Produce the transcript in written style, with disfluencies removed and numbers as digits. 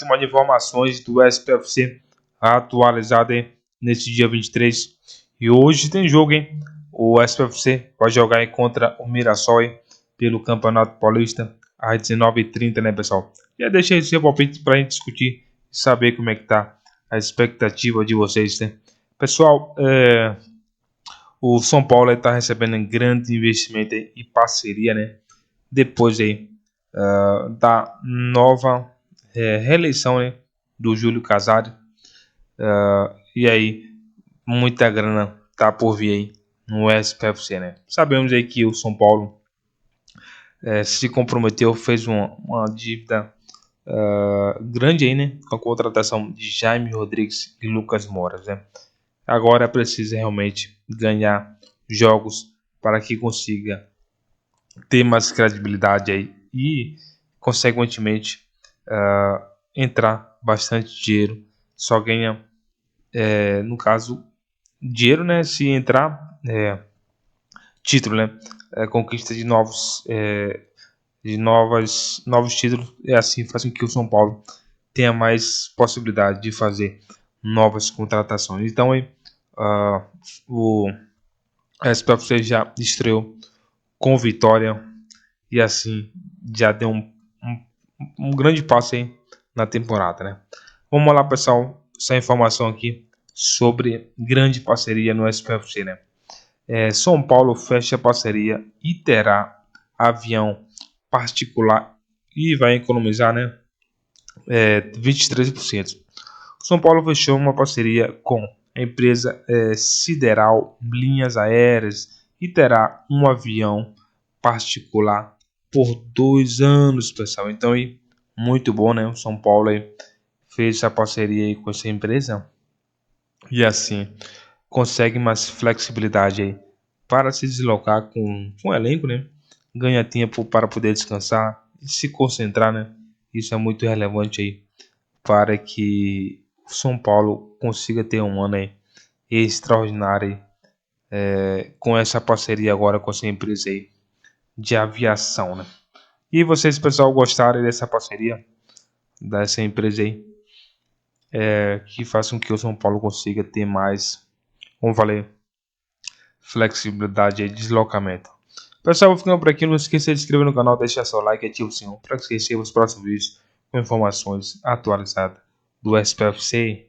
últimas informações do SPFC atualizada hein, nesse dia 23. E hoje tem jogo, hein? O SPFC vai jogar aí contra o Mirassol hein, pelo Campeonato Paulista às 19h30, né, pessoal? Já deixei esse palpite para a gente discutir e saber como é que tá a expectativa de vocês, né? Pessoal, o São Paulo está recebendo um grande investimento e parceria, né? Depois aí da nova reeleição né, do Júlio Casares. E aí, muita grana tá por vir aí no SPFC, né? Sabemos aí que o São Paulo se comprometeu, fez uma dívida grande aí, né? Com a contratação de Jaime Rodrigues e Lucas Moura, né? Agora precisa realmente ganhar jogos para que consiga ter mais credibilidade aí e, consequentemente, entrar bastante dinheiro. Só ganha, no caso, dinheiro, né? Se entrar, título, né? Conquista de novos títulos. É assim faz com que o São Paulo tenha mais possibilidade de fazer novas contratações. Então, aí, o SPFC já estreou com vitória e assim já deu um grande passo aí na temporada, né? Vamos lá, pessoal, essa informação aqui sobre grande parceria no SPFC, né? São Paulo fecha parceria e terá avião particular e vai economizar, né? 23%. São Paulo fechou uma parceria com a empresa Sideral Linhas Aéreas e terá um avião particular por 2 anos, pessoal. Então, muito bom, né? O São Paulo aí fez essa parceria aí com essa empresa e assim consegue mais flexibilidade aí para se deslocar com o elenco, né? Ganha tempo para poder descansar e se concentrar, né? Isso é muito relevante aí para que o São Paulo consiga ter um ano aí extraordinário com essa parceria agora com essa empresa aí de aviação, né? E vocês, pessoal, gostaram dessa parceria dessa empresa aí que faz com que o São Paulo consiga ter mais, como falei, flexibilidade e deslocamento. Pessoal, vou ficando por aqui. Não esqueça de se inscrever no canal, deixar seu like e ativar o sininho para que você receba os próximos vídeos com informações atualizadas do SPFC.